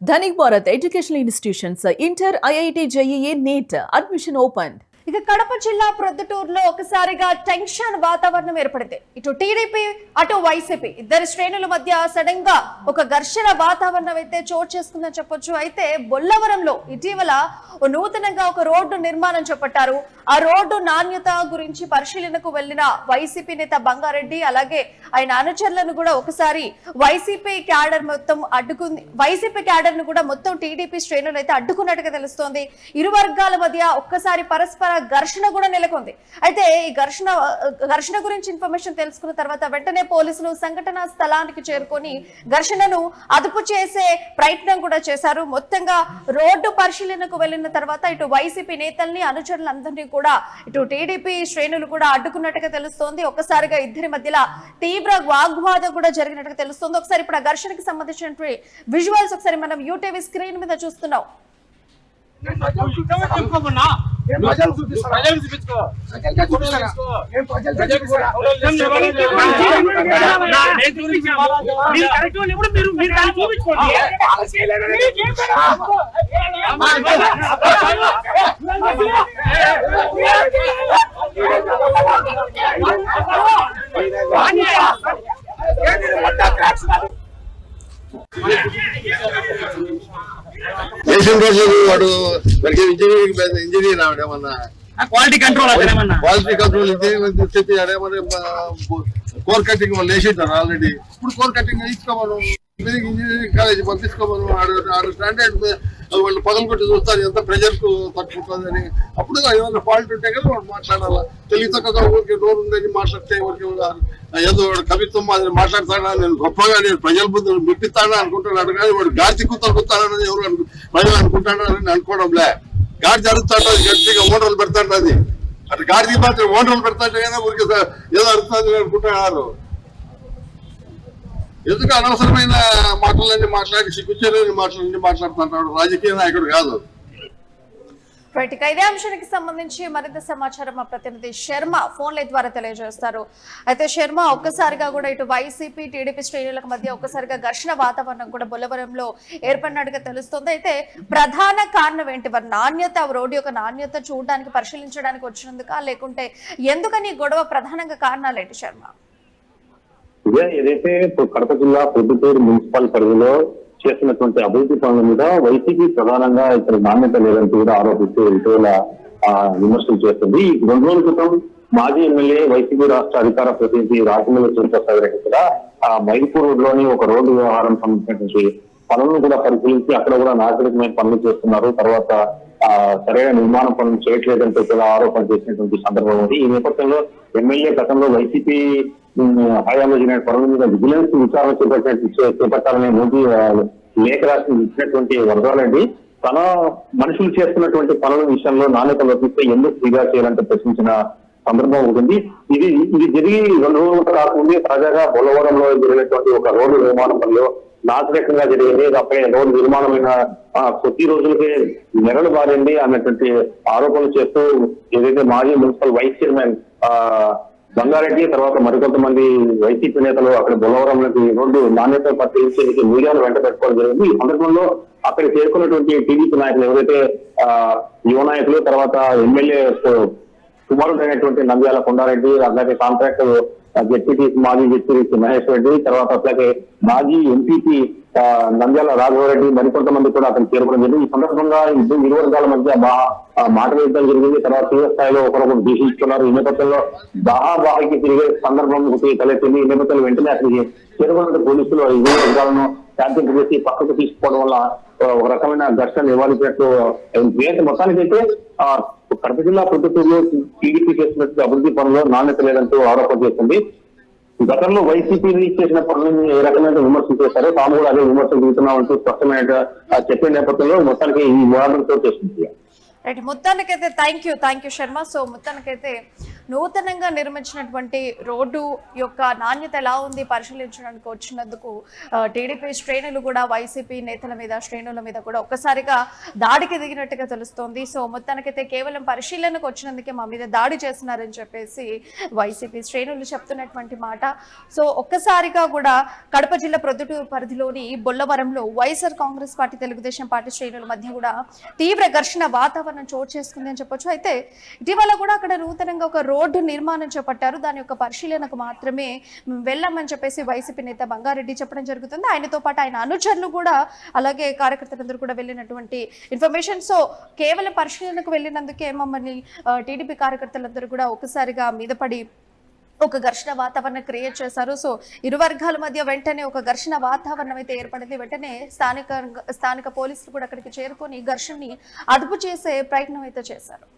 Dhanik Bharat Educational Institutions, Inter, IIT, JEE, NEET, admission opened. ఇక కడప జిల్లా ప్రొద్దుటూరులో ఒకసారిగా టెన్షన్ వాతావరణం ఏర్పడింది. ఇటు టీడీపీ అటు వైసీపీ ఇద్దరి శ్రేణుల మధ్య సడన్ గా ఒక ఘర్షణ వాతావరణం అయితే చోటు చేసుకుందని చెప్పొచ్చు. అయితే బొల్లవరంలో ఇటీవల నూతనంగా ఒక రోడ్డు నిర్మాణం చేపట్టారు. ఆ రోడ్డు నాణ్యత గురించి పరిశీలనకు వెళ్లిన వైసీపీ నేత బంగారెడ్డి అలాగే ఆయన అనుచరులను కూడా ఒకసారి వైసీపీ క్యాడర్ మొత్తం అడ్డుకుంది. వైసీపీ క్యాడర్ ను కూడా మొత్తం టీడీపీ శ్రేణులు అయితే అడ్డుకున్నట్టుగా తెలుస్తోంది. ఇరు వర్గాల మధ్య ఒక్కసారి పరస్పర ఘర్షణ కూడా నెలకొంది. అయితే ఈ ఘర్షణ గురించి ఇన్ఫర్మేషన్ తెలుసుకున్న తర్వాత వెంటనే పోలీసులు సంఘటనా స్థలానికి చేరుకొని ఘర్షణను అదుపు చేసే ప్రయత్నం కూడా చేశారు. మొత్తంగా రోడ్డు పరిశీలనకు వెళ్లిన తర్వాత ఇటు వైసీపీ నేతల్ని అనుచరులందరినీ కూడా ఇటు టీడీపీ శ్రేణులు కూడా అడ్డుకున్నట్టుగా తెలుస్తోంది. ఒక్కసారిగా ఇద్దరి మధ్యలో తీవ్ర వాగ్వాదం కూడా జరిగినట్టుగా తెలుస్తోంది. ఒకసారి ఇప్పుడు ఆ ఘర్షణకి సంబంధించినటువంటి విజువల్స్ ఒకసారి మనం యూటీవీ స్క్రీన్ మీద చూస్తున్నాం. వాడు ఇంజనీర్ ఆవిడేమన్నా క్వాలిటీ కంట్రోల్ ఇదే కోర్ కటింగ్ వాళ్ళు వేసింటారు ఆల్రెడీ. ఇప్పుడు కోర్ కటింగ్ ఇచ్చుకోమను ఇంజనీరింగ్ కాలేజ్ పంపించుకోమను. ఆడు స్టాండర్డ్ వాళ్ళు పగలగొట్టి చూస్తారు ఎంత ప్రెజర్ కు తట్టుకుంటుందని. అప్పుడు ఏమన్నా ఫాల్ట్ ఉంటే కదా వాడు మాట్లాడాలా. తెలియక ఊరికి డోర్ ఉందని మాట్లాడితే ఊరికి ఏదో కవిత్వం మాదిరి మాట్లాడతాడా, నేను గొప్పగా నేను ప్రజల బుద్ధి మెప్పిస్తాడా అనుకుంటున్నాడు. కానీ వాడు గాడి కూతాడని ఎవరు ప్రజలు అనుకుంటాడని అనుకోవడంలే. గాడి జరుగుతాడు గట్టిగా ఓనర్లు పెడతాడు. అటు గాడికి మాత్రం ఓనర్లు పెడతాంటే కదా ఊరికి ఏదో అడుగుతుంది అనుకుంటున్నారు. ఎందుకు అనవసరమైన మాటలన్నీ మాట్లాడి సిగ్గుచేరని మాటలన్నీ మాట్లాడుతుంటాడు. రాజకీయ నాయకుడు కాదు. ఇదే అంశానికి సంబంధించి మరింత సమాచారం మా ప్రతినిధి శర్మ ఫోన్ లైన్ ద్వారా తెలియజేస్తారు. అయితే శర్మ, ఒక్కసారిగా కూడా ఇటు వైసీపీ టీడీపీ శ్రేణులకు మధ్య ఒక్కసారిగా ఘర్షణ వాతావరణం కూడా బొల్లవరంలో ఏర్పడినట్టుగా తెలుస్తుంది. అయితే ప్రధాన కారణం ఏంటి? వారి నాణ్యత, రోడ్డు యొక్క నాణ్యత చూడడానికి పరిశీలించడానికి వచ్చినందుక, లేకుంటే ఎందుకని గొడవ? ప్రధానంగా కారణాలు ఏంటి శర్మ? ఏదైతే కడప జిల్లా పొద్దుటూరు మున్సిపల్ పరిధిలో చేస్తున్నటువంటి అభివృద్ధి పనుల మీద వైసీపీ ప్రధానంగా ఇక్కడ నాణ్యత లేదంటూ కూడా ఆరోపిస్తూ ఇటీవల విమర్శలు చేస్తుంది. 2 రోజుల క్రితం మాజీ ఎమ్మెల్యే వైసీపీ రాష్ట్ర అధికార ప్రతినిధి రాజమౌళి చంద్రశేఖర్ రెడ్డి కూడా మైదుపూర్ రోడ్ లోని ఒక రోడ్డు వ్యవహారం సంబంధించినటువంటి పనులను కూడా పరిశీలించి అక్కడ కూడా నాగరికమైన పనులు చేస్తున్నారు. తర్వాత సరైన నిర్మాణ పనులు చేయట్లేదంటూ కూడా ఆరోపణ చేసినటువంటి సందర్భం ఉంది. ఈ నేపథ్యంలో ఎమ్మెల్యే గతంలో వైసీపీ హయాంలో జరిగిన పనుల మీద విజిలెన్స్ విచారణ చేపట్టాలనే మోదీ లేఖ రాసి ఇచ్చినటువంటి వరదాలండి తన మనుషులు చేస్తున్నటువంటి పనుల విషయంలో నాణ్యత లోపిస్తే ఎందుకు ఫిర్యాదు చేయాలంటే ప్రశ్నించిన సందర్భం ఉంటుంది. ఇది జరిగి 2 రోజులు రాకముందే తాజాగా బొల్లవరంలో జరిగినటువంటి ఒక రోడ్డు నిర్మాణం పనిలో నాశరకంగా జరిగింది. అప్పుడే రోడ్డు నిర్మాణమైన కొద్ది రోజులకే నెరలు బారింది అన్నటువంటి ఆరోపణలు చేస్తూ ఏదైతే మాజీ మున్సిపల్ వైస్ చైర్మన్ బంగారెడ్డి తర్వాత మరికొంతమంది వైసీపీ నేతలు అక్కడ బొల్లవరంలోకి రోడ్డు నాణ్యత పరిశీలించేందుకు మీడియాను వెంట పెట్టుకోవడం జరిగింది. ఈ సందర్భంలో అక్కడ చేరుకున్నటువంటి టీడీపీ నాయకులు ఎవరైతే యువ నాయకులు, తర్వాత ఎమ్మెల్యే కుమారుడు అయినటువంటి నంద్యాల కొండారెడ్డి, అలాగే కాంట్రాక్టర్ జెడ్పీటీ మాజీ జెడ్పీటీ మహేష్ రెడ్డి, తర్వాత అట్లాగే మాజీ ఎంపీపీ నంద్యాల రాఘవరెడ్డి మరికొంతమంది కూడా అతను చేరుకోవడం జరిగింది. ఈ సందర్భంగా ఇరు వర్గాల మధ్య మాట వేయడం జరిగింది. తర్వాత తీవ్ర స్థాయిలో ఒకరొకరు దూషిస్తున్నారు. ఈ నేపథ్యంలో బాహాబాహికి తిరిగే సందర్భం తలెత్తింది. ఈ నేపథ్యంలో వెంటనే అక్కడికి చేరుకున్న పోలీసులు ఇరు వర్గాలను శాంతింపు చేసి పక్కకు తీసుకోవడం వల్ల ఒక రకమైన ఘర్షణ నివారించినట్టు మొత్తానికైతే కడప జిల్లా ప్రొద్దుటూరులో టీడీపీ చేస్తున్నట్టు అభివృద్ధి పనుల్లో నాణ్యత లేదంటూ ఆరోపణ చేస్తుంది. గతంలో వైసీపీ చేసిన పనులను ఏ రకమైన విమర్శలు చేశారో తాము కూడా అదే విమర్శలు దిగుతున్నామంటూ స్పష్టమైన చెప్పే నేపథ్యంలో మొత్తానికి ఈ వివాదంతో చేస్తుంది. రైట్, మొత్తానికైతే థ్యాంక్ యూ శర్మ. సో మొత్తానికైతే నూతనంగా నిర్మించినటువంటి రోడ్డు యొక్క నాణ్యత ఎలా ఉంది పరిశీలించడానికి వచ్చినందుకు టీడీపీ శ్రేణులు కూడా వైసీపీ నేతల మీద శ్రేణుల మీద కూడా ఒక్కసారిగా దాడికి దిగినట్టుగా తెలుస్తోంది. సో మొత్తానికైతే కేవలం పరిశీలనకు వచ్చినందుకే మా మీద దాడి చేస్తున్నారని చెప్పేసి వైసీపీ శ్రేణులు చెప్తున్నటువంటి మాట. సో ఒక్కసారిగా కూడా కడప జిల్లా ప్రొద్దుటూరు పరిధిలోని బొల్లవరంలో వైఎస్ఆర్ కాంగ్రెస్ పార్టీ తెలుగుదేశం పార్టీ శ్రేణుల మధ్య కూడా తీవ్ర ఘర్షణ వాతావరణం చోటు చేసుకుంది అని చెప్పొచ్చు. అయితే ఇటీవల కూడా అక్కడ నూతనంగా ఒక రోడ్డు నిర్మాణం చేపట్టారు. దాని యొక్క పరిశీలనకు మాత్రమే వెళ్ళామని చెప్పేసి వైసీపీ నేత బంగారెడ్డి చెప్పడం జరుగుతుంది. ఆయనతో పాటు ఆయన అనుచరులు కూడా అలాగే కార్యకర్తలందరూ కూడా వెళ్ళినటువంటి ఇన్ఫర్మేషన్. సో కేవలం పరిశీలనకు వెళ్ళినందుకే మమ్మల్ని టీడీపీ కార్యకర్తలందరూ కూడా ఒకసారిగా మీద పడి ఒక ఘర్షణ వాతావరణం క్రియేట్ చేశారు. సో ఇరు వర్గాల మధ్య వెంటనే ఒక ఘర్షణ వాతావరణం అయితే ఏర్పడింది. వెంటనే స్థానిక పోలీసులు కూడా అక్కడికి చేరుకొని ఘర్షణని అదుపు చేసే ప్రయత్నం అయితే చేశారు.